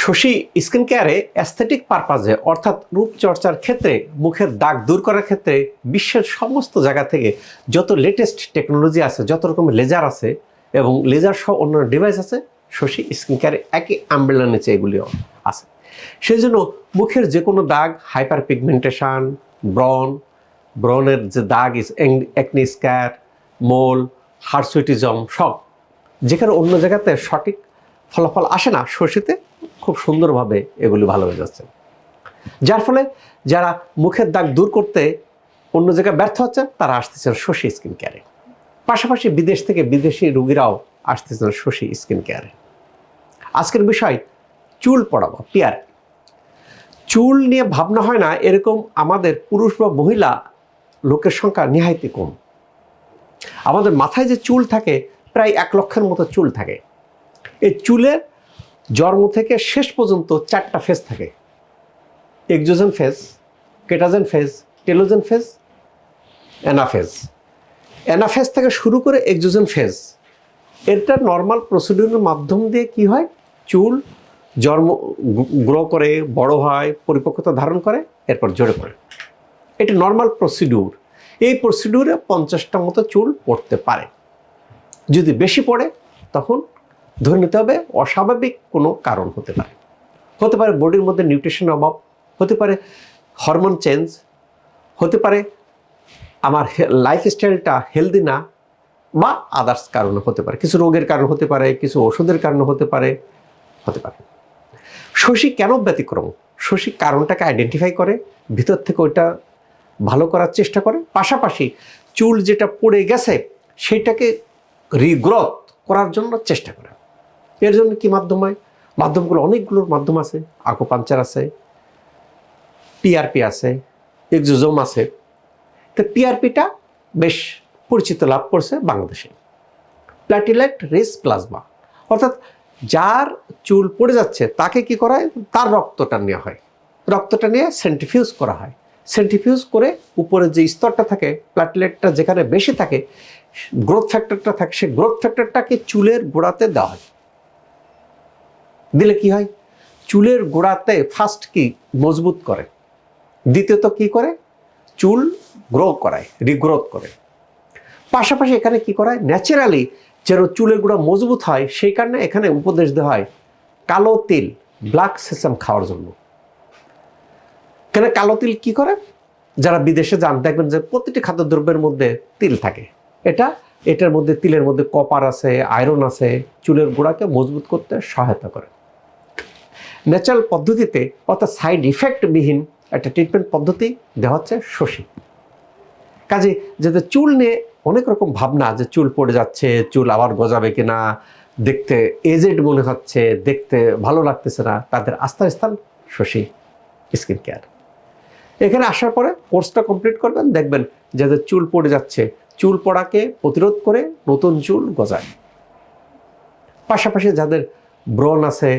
Shashi skin কেয়ারে aesthetic পারপাজে অর্থাৎ রূপচর্চার ক্ষেত্রে মুখের দাগ দূর করার ক্ষেত্রে বিশ্বের সমস্ত জায়গা থেকে যত লেটেস্ট টেকনোলজি আছে, যত রকমের লেজার আছে এবং লেজার সহ অন্যান্য ডিভাইস আছে, শশী স্কিন কেয়ারে একই আমব্রেলার নিচে এগুলিও আছে। সেই জন্য মুখের যে কোনো দাগ, হাইপার পিগমেন্টেশন, ব্রনের যে দাগ, একনি স্ক্যার, মোল, হার্সুইটিজম, সব যেখানে অন্য জায়গাতে সঠিক ফলাফল আসে না, শশীতে খুব সুন্দরভাবে এগুলি ভালো হয়ে যাচ্ছে। যার ফলে যারা মুখের দাগ দূর করতে অন্য জায়গায় ব্যর্থ হচ্ছেন, তারা আসতেছেন শশী স্কিন কেয়ারে। পাশাপাশি বিদেশ থেকে বিদেশি রোগীরাও আসতেছেন শশী স্কিন কেয়ারে। আজকের বিষয় চুল পড়াবো, পিয়ার। চুল নিয়ে ভাবনা হয় না এরকম আমাদের পুরুষ বা মহিলা লোকের সংখ্যা নিহাইতে কম। আমাদের মাথায় যে চুল থাকে প্রায় 1 লক্ষের মতো চুল থাকে। এই চুলের জন্ম থেকে শেষ পর্যন্ত 4টা ফেজ থাকে: এক্সোজেন phase, catagen phase, telogen phase, anaphase. Anaphase থেকে শুরু করে এক্সোজেন ফেজ, এটা নর্মাল প্রসিডিউরের মাধ্যম দিয়ে কি হয়, চুল গ্রো করে, বড় হয়, পরিপক্কতা ধারণ করে, এরপর ঝরে পড়ে। এটা নর্মাল প্রসিডিউর। এই প্রসিডিউরে 50টার মতো চুল পড়তে পারে। যদি বেশি পড়ে তখন ধরে নিতে হবে অস্বাভাবিক কোনো কারণ হতে পারে। হতে পারে বডির মধ্যে নিউট্রিশন অভাব, হতে পারে হরমোন চেঞ্জ, হতে পারে আমার লাইফস্টাইলটা হেলদি না, বা আদার্স কারণে হতে পারে, কিছু রোগের কারণ হতে পারে, কিছু ওষুধের কারণে হতে পারে। শশী কেন ব্যতিক্রম? শশী কারণটাকে আইডেন্টিফাই করে, ভিতর থেকে ওইটা ভালো করার চেষ্টা করে, পাশাপাশি চুল যেটা পড়ে গেছে সেটাকে রিগ্রোথ করার জন্য চেষ্টা করে। এর জন্য কি মাধ্যম হয়? মাধ্যমগুলো অনেকগুলোর মাধ্যম আছে। আকুপাঞ্চার আছে, পিআরপি আছে, এক্সোজোম আছে। তো পিআরপিটা বেশ পরিচিত লাভ করছে বাংলাদেশে। প্ল্যাটিলেট রিচ প্লাজমা, অর্থাৎ যার চুল পড়ে যাচ্ছে তাকে কি করা হয়, তার রক্তটা নেওয়া হয়। রক্তটা নিয়ে সেন্ট্রিফিউজ করা হয়। সেন্ট্রিফিউজ করে উপরে যে স্তরটা থাকে, প্ল্যাটিলেটটা যেখানে বেশি থাকে, গ্রোথ ফ্যাক্টরটা থাকে, সেই গ্রোথ ফ্যাক্টরটাকে চুলের গোড়াতে দেওয়া হয়। দিলে কি হয়, চুলের গোড়াতে ফার্স্ট কি মজবুত করে, দ্বিতীয়ত কি করে, চুল গ্রো করায়, রিগ্রোথ করে। পাশাপাশি এখানে কি করায়, ন্যাচারালি যেন চুলের গোড়া মজবুত হয়, সেই কারণে এখানে উপদেশ দেওয়া হয় কালো তিল, ব্ল্যাক সেসাম খাওয়ার জন্য। কেন কালো তিল কি করে? যারা বিদেশে যান দেখবেন যে প্রতিটি খাদ্যদ্রব্যের মধ্যে তিল থাকে। এটার মধ্যে, তিলের মধ্যে কপার আছে, আয়রন আছে, চুলের গোড়াকে মজবুত করতে সহায়তা করে। ন্যাচারাল পদ্ধতিতে, অর্থাৎ সাইড ইফেক্টবিহীন একটা ট্রিটমেন্ট পদ্ধতি দেওয়া হচ্ছে শশী। কাজে যাদের চুল নিয়ে অনেক রকম ভাবনা, যে চুল পড়ে যাচ্ছে, চুল আবার গজাবে কিনা, দেখতে এজেড মনে হচ্ছে, দেখতে ভালো লাগতেছে না, তাদের আস্থার স্থান শশী স্কিন কেয়ার। এখানে আসার পরে কোর্সটা কমপ্লিট করবেন, দেখবেন যাদের চুল পড়ে যাচ্ছে, চুল পড়াকে প্রতিরোধ করে নতুন চুল গজায়। পাশাপাশি যাদের ব্রণ আছে,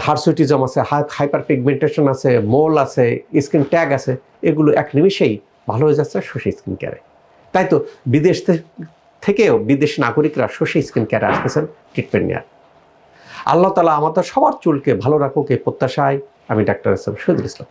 হার্সুইটিজম আছে, হাইপার পিগমেন্টেশন আছে, মোল আছে, স্কিন ট্যাগ আছে, এগুলো এক নিমিষেই ভালো হয়ে যাচ্ছে শশী স্কিন কেয়ারে। তাই তো বিদেশ থেকেও বিদেশি নাগরিকরা শশী স্কিন কেয়ারে আসতেছেন ট্রিটমেন্ট নেওয়ার। আল্লাহ তাআলা আমাদের সবার চুলকে ভালো রাখুক এই প্রত্যাশায় আমি doctor S M Shahidul Islam.